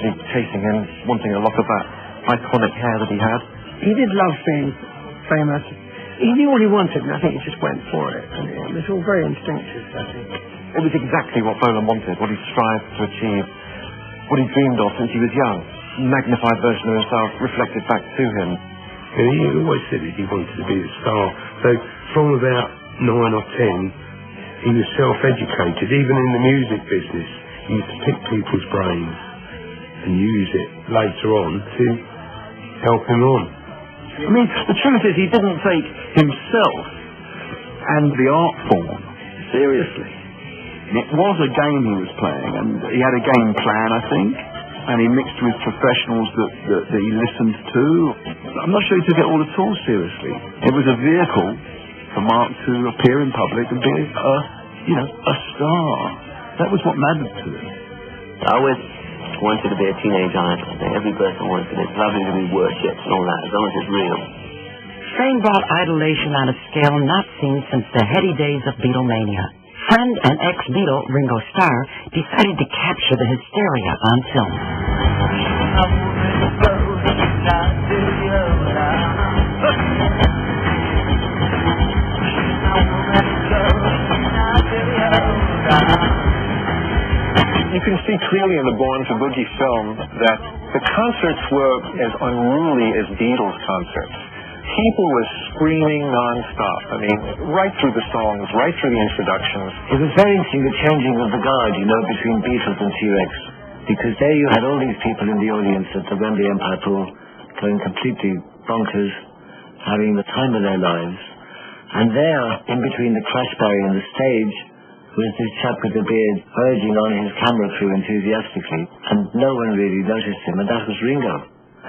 constantly chasing him, wanting a lock of that iconic hair that he had. He did love being famous. He knew what he wanted, and I think he just went for it. And it was all very instinctive, I think. It was exactly what Bolan wanted, what he strived to achieve, what he dreamed of since he was young. Magnified version of himself reflected back to him. And he always said that he wanted to be a star. So from about 9 or 10, he was self-educated. Even in the music business, he used to pick people's brains and use it later on to help him on. I mean, the truth is he didn't take himself and the art form seriously. It was a game he was playing, and he had a game plan, I think, and he mixed with professionals that he listened to. I'm not sure he took it all at all seriously. It was a vehicle for Marc to appear in public and be a star. That was what mattered to him. I always wanted to be a teenage idol. I think every person wants it. It's lovely to be worshipped and all that, as long as it's real. Fame brought idolation on a scale not seen since the heady days of Beatlemania. Friend and ex-Beatle Ringo Starr decided to capture the hysteria on film. You can see clearly in the Born to Boogie film that the concerts were as unruly as Beatles concerts. People were screaming non-stop. I mean, right through the songs, right through the introductions. It was very interesting, the changing of the guard, between Beatles and T-Rex. Because there you had all these people in the audience at the Wembley Empire Pool going completely bonkers, having the time of their lives. And there, in between the crash barrier and the stage, was this chap with the beard urging on his camera crew enthusiastically. And no one really noticed him, and that was Ringo.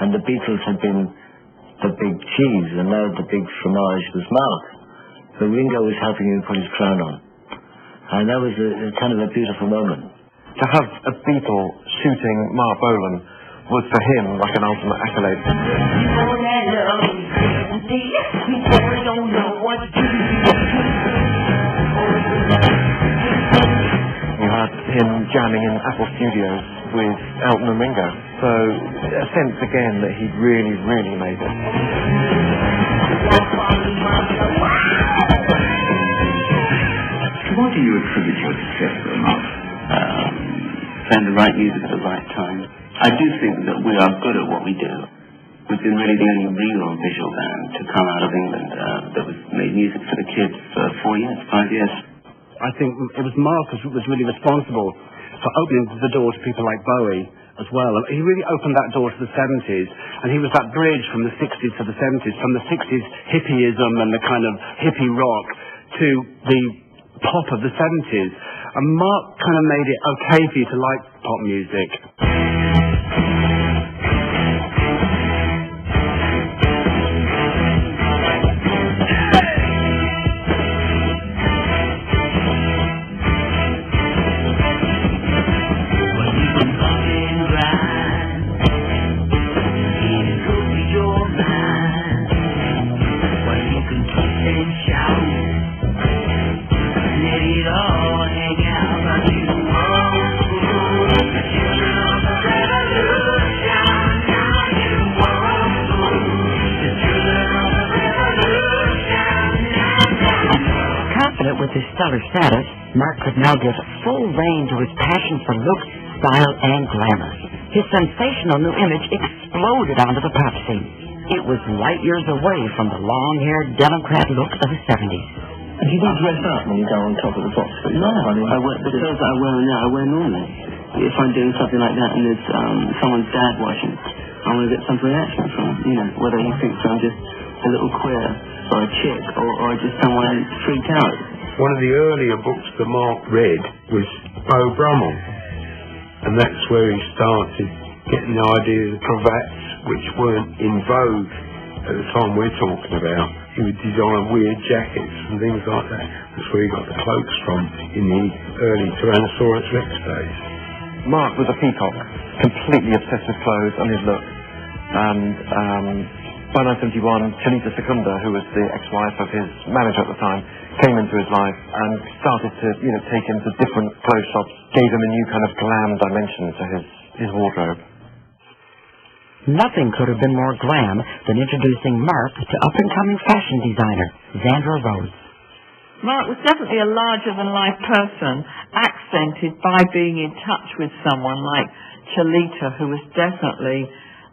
And the Beatles had been the big cheese, and now the big fromage was Marc. So Ringo was helping him put his crown on. And that was a kind of a beautiful moment. To have a Beatle shooting Marc Bolan was for him like an ultimate accolade. You had him jamming in Apple Studios with Elton and Ringo. So a sense again that he'd really, really made it. What do you attribute your success to, Marc? Playing the right music at the right time. I do think that we are good at what we do. We've been really the only real visual band to come out of England that was made music for the kids for 5 years. I think it was Marc who was really responsible for opening the door to people like Bowie as well. He really opened that door to the 70s, and he was that bridge from the 60s to the 70s, from the 60s hippieism and the kind of hippie rock to the pop of the 70s. And Marc kind of made it okay for you to like pop music. With his stellar status, Marc could now give full rein to his passion for looks, style, and glamour. His sensational new image exploded onto the pop scene. It was light years away from the long-haired Democrat look of the 70s. And you don't dress up when you go on top of the box? No, I wear the clothes that I wear now. I wear normally. If I'm doing something like that and there's someone's dad watching, I want to get some reaction from him. Whether he thinks I'm just a little queer or a chick or just someone freaked out. One of the earlier books that Marc read was Beau Brummel, and that's where he started getting the idea of cravats, which weren't in vogue at the time we're talking about. He would design weird jackets and things like that. That's where he got the cloaks from in the early Tyrannosaurus Rex days. Marc was a peacock, completely obsessed with clothes and his look. And by 1971, Chelita Secunda, who was the ex-wife of his manager at the time, came into his life and started to, take him to different clothes shops, gave him a new kind of glam dimension to his wardrobe. Nothing could have been more glam than introducing Marc to up-and-coming fashion designer Zandra Rose. Marc was definitely a larger-than-life person, accented by being in touch with someone like Chalita, who was definitely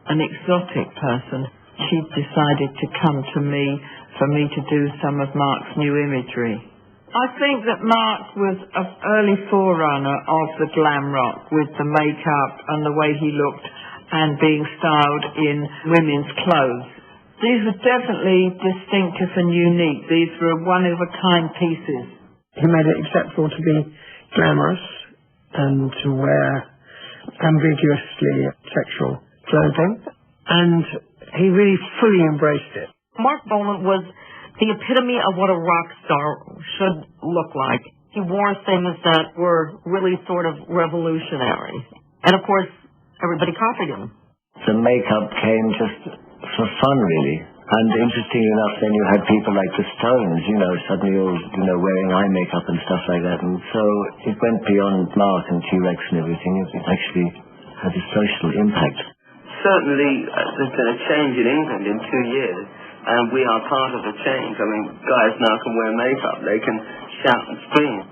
an exotic person. She decided to come to me for me to do some of Marc's new imagery. I think that Marc was an early forerunner of the glam rock with the makeup and the way he looked and being styled in women's clothes. These were definitely distinctive and unique. These were one-of-a-kind pieces. He made it acceptable to be glamorous and to wear ambiguously sexual clothing, and he really fully embraced it. Marc Bolan was the epitome of what a rock star should look like. He wore things that were really sort of revolutionary. And of course, everybody copied him. The makeup came just for fun, really. And interesting enough, then you had people like the Stones, suddenly all, wearing eye makeup and stuff like that. And so it went beyond Marc and T-Rex and everything. It actually had a social impact. Certainly, there's been a change in England in 2 years, and we are part of the change. I mean, guys now can wear makeup. They can shout and scream.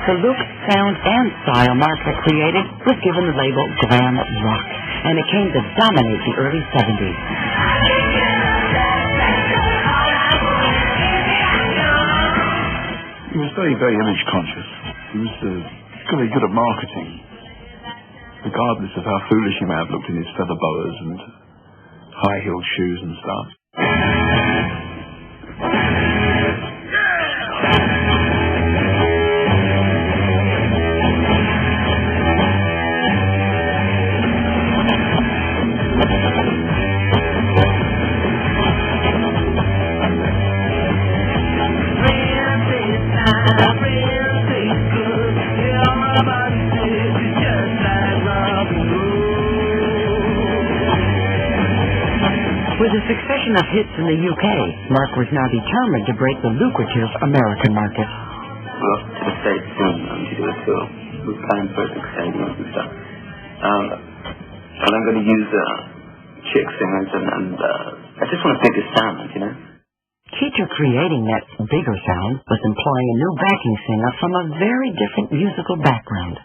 The look, sound, and style Marc had created was given the label glam rock, and it came to dominate the early 70s. He was very, very image conscious. He was very good at marketing, regardless of how foolish he may have looked in his feather boas and high-heeled shoes and stuff. With a succession of hits in the UK, Marc was now determined to break the lucrative American market. We're off to the States soon to do a tour. We're playing for big stadiums and stuff. And I'm going to use chick singers and I just want a bigger sound, Key to creating that bigger sound was employing a new backing singer from a very different musical background.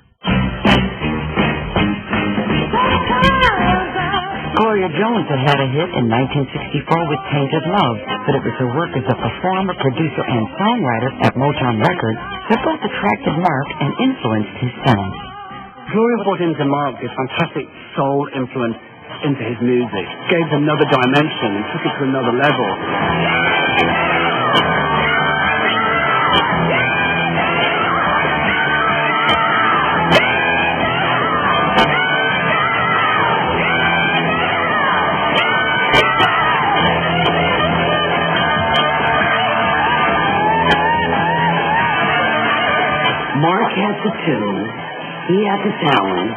Gloria Jones had a hit in 1964 with Tainted Love, but it was her work as a performer, producer, and songwriter at Motown Records that both attracted Marc and influenced his sound. Gloria brought into Marc this fantastic soul influence into his music, gave it another dimension and took it to another level. Marc had the tune, he had the talent,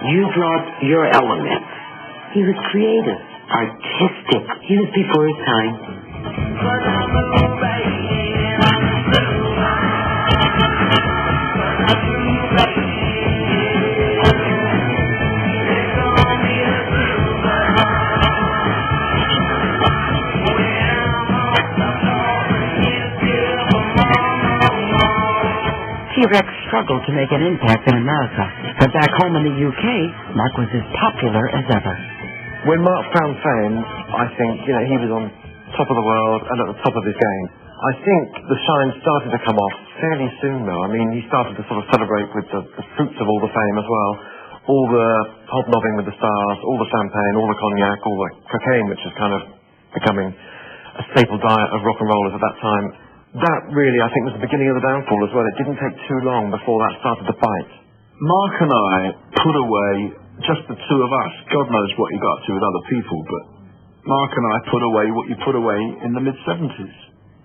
you brought your elements. He was creative, artistic. He was before his time. T-Rex struggled to make an impact in America, but back home in the UK, Marc was as popular as ever. When Marc found fame, I think, he was on top of the world and at the top of his game. I think the shine started to come off fairly soon, though. I mean, he started to sort of celebrate with the fruits of all the fame as well. All the hobnobbing with the stars, all the champagne, all the cognac, all the cocaine, which is kind of becoming a staple diet of rock and rollers at that time. That really, I think, was the beginning of the downfall as well. It didn't take too long before that started to bite. Marc and I put away, just the two of us, God knows what he got to with other people, but Marc and I put away what you put away in the mid-70s.